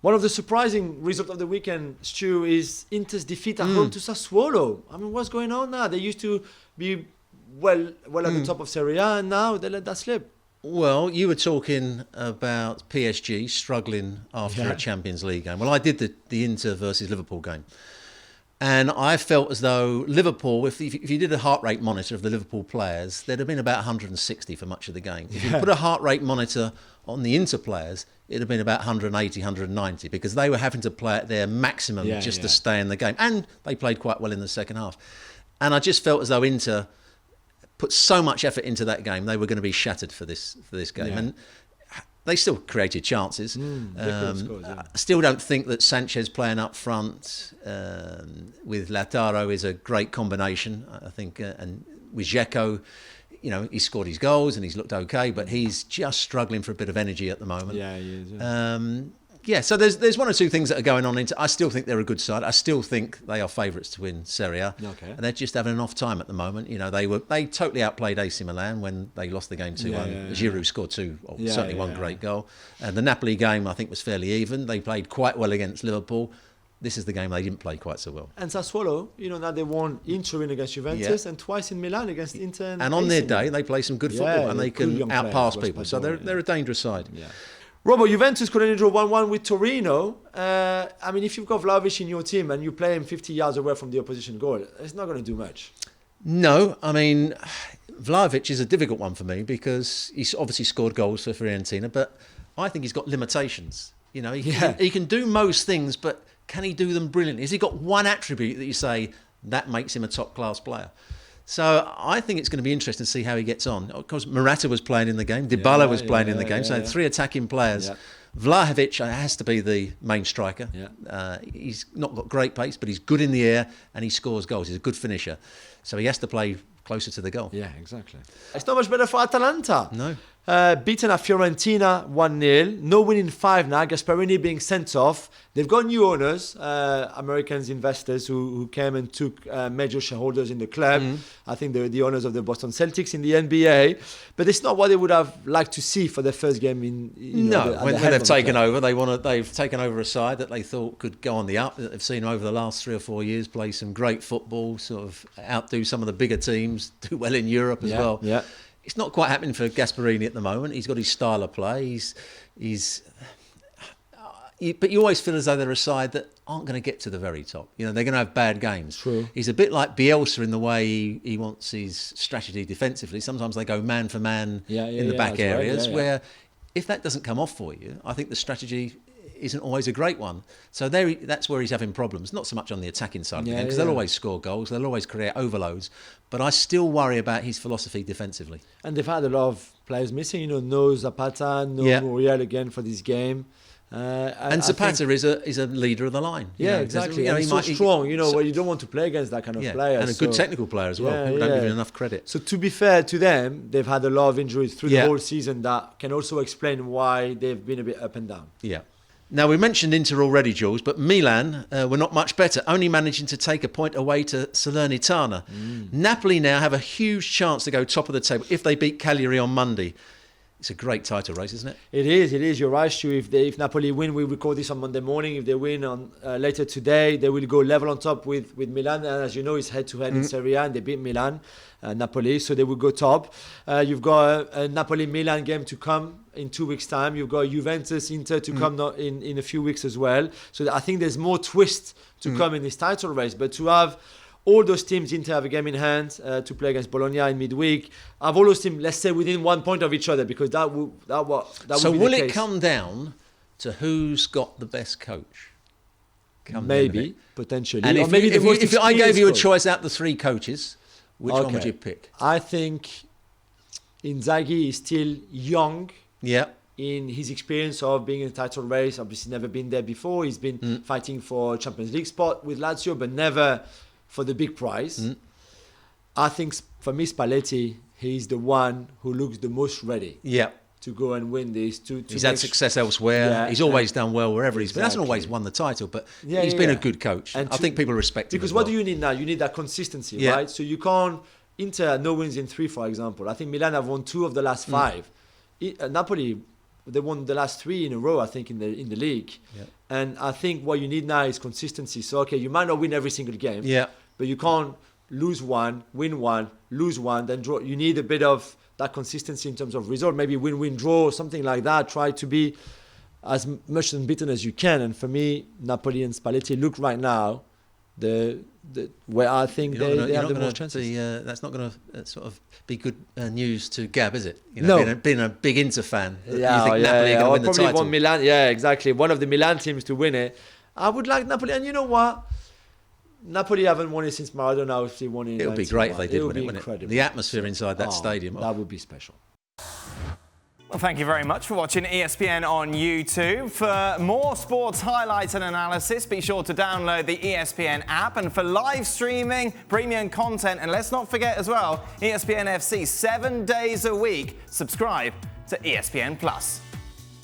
One of the surprising results of the weekend, Stu, is Inter's defeat at home to Sassuolo. I mean, what's going on now? They used to be well at the top of Serie A, and now they let that slip. Well, you were talking about PSG struggling after a Champions League game. Well, I did the Inter versus Liverpool game. And I felt as though Liverpool, if you did a heart rate monitor of the Liverpool players, there'd have been about 160 for much of the game. If you put a heart rate monitor on the Inter players, it'd have been about 180, 190, because they were having to play at their maximum to stay in the game. And they played quite well in the second half. And I just felt as though Inter put so much effort into that game, they were going to be shattered for this game. Yeah. And they still created chances. I still don't think that Sanchez playing up front with Lautaro is a great combination. I think, and with Dzeko, he scored his goals and he's looked okay, but he's just struggling for a bit of energy at the moment. Yeah, he is. So there's one or two things that are going on. I still think they're a good side. I still think they are favourites to win Serie A. Okay. And they're just having an off time at the moment. They totally outplayed AC Milan when they lost the game 2-1. Giroud scored certainly one great goal. And the Napoli game, I think, was fairly even. They played quite well against Liverpool. This is the game they didn't play quite so well. And Sassuolo, now they won in Torino against Juventus and twice in Milan against Inter. And on their day, they play some good football and they can outpass people. So they're a dangerous side. Yeah. Robo, Juventus could only draw 1-1 with Torino. If you've got Vlahovic in your team and you play him 50 yards away from the opposition goal, it's not going to do much. No, Vlahovic is a difficult one for me because he's obviously scored goals for Fiorentina, but I think he's got limitations. He can do most things, but can he do them brilliantly? Has he got one attribute that you say that makes him a top-class player? So I think it's going to be interesting to see how he gets on. Of course, Morata was playing in the game. Dybala was playing in the game. So three attacking players. Yeah. Vlahovic has to be the main striker. Yeah. He's not got great pace, but he's good in the air and he scores goals. He's a good finisher. So he has to play closer to the goal. Yeah, exactly. It's not much better for Atalanta. No. Beaten at Fiorentina 1-0. No win in 5 now. Gasperini being sent off. They've got new owners, Americans investors who came and took major shareholders in the club. I think they're the owners of the Boston Celtics in the NBA. But it's not what they would have liked to see for their first game in. When they've taken over, they've taken over a side that they thought could go on the up. They've seen over the last 3 or 4 years play some great football, sort of outdo some of the bigger teams, do well in Europe as well. Yeah. It's not quite happening for Gasperini at the moment. He's got his style of play. But you always feel as though they're a side that aren't going to get to the very top. They're going to have bad games. True. He's a bit like Bielsa in the way he wants his strategy defensively. Sometimes they go man for man in the back areas, where if that doesn't come off for you, I think the strategy isn't always a great one. So that's where he's having problems, not so much on the attacking side of the game, because they'll always score goals, they'll always create overloads, but I still worry about his philosophy defensively. And they've had a lot of players missing, no Zapata, no Muriel again for this game. And Zapata is a leader of the line. Yeah, exactly. He's so strong, where you don't want to play against that kind of player. And a good technical player as well. People don't give him enough credit. So to be fair to them, they've had a lot of injuries through the whole season that can also explain why they've been a bit up and down. Yeah. Now, we mentioned Inter already, Jules, but Milan were not much better, only managing to take a point away to Salernitana. Napoli now have a huge chance to go top of the table if they beat Cagliari on Monday. It's a great title race, isn't it? It is. You're right, Stu. If Napoli win, we record this on Monday morning. If they win on later today, they will go level on top with Milan. And as you know, it's head-to-head in Serie A, and they beat Milan, Napoli, so they will go top. You've got a Napoli-Milan game to come in 2 weeks' time. You've got Juventus-Inter to come in a few weeks as well. So I think there's more twists to come in this title race. But to have all those teams, Inter have a game in hand to play against Bologna in midweek. Have all those teams, let's say, within 1 point of each other, because that would be the case. So will it come down to who's got the best coach? Maybe, potentially. And if I gave you a choice out the 3 coaches, which one would you pick? I think Inzaghi is still young. Yeah. In his experience of being in a title race, obviously never been there before. He's been fighting for Champions League spot with Lazio, but never for the big prize. I think for me, Spalletti, he's the one who looks the most ready to go and win this. He's had success elsewhere. He's always done well wherever he's been. He hasn't always won the title, but he's been a good coach. And I think people respect him. Because what do you need now? You need that consistency, right? So you can't... Inter, no wins in 3, for example. I think Milan have won 2 of the last 5. Napoli, they won the last 3 in a row, I think, in the league. And I think what you need now is consistency. So, okay, you might not win every single game, but you can't lose one, win one, lose one, then draw. You need a bit of that consistency in terms of result. Maybe win, draw, something like that. Try to be as much unbeaten as you can. And for me, Napoli and Spalletti look right now where I think they have the most chances. That's not going to sort of be good news to Gab, is it? No. Being a big Inter fan, you think Napoli are going to win the probably title. want Milan. Yeah, exactly. One of the Milan teams to win it. I would like Napoli, and you know what? Napoli haven't won it since Maradona. If they won it, It would be great if they did win it, wouldn't it? The atmosphere inside that stadium. That would be special. Well, thank you very much for watching ESPN on YouTube. For more sports highlights and analysis, be sure to download the ESPN app. And for live streaming, premium content, and let's not forget as well, ESPN FC 7 days a week. Subscribe to ESPN Plus.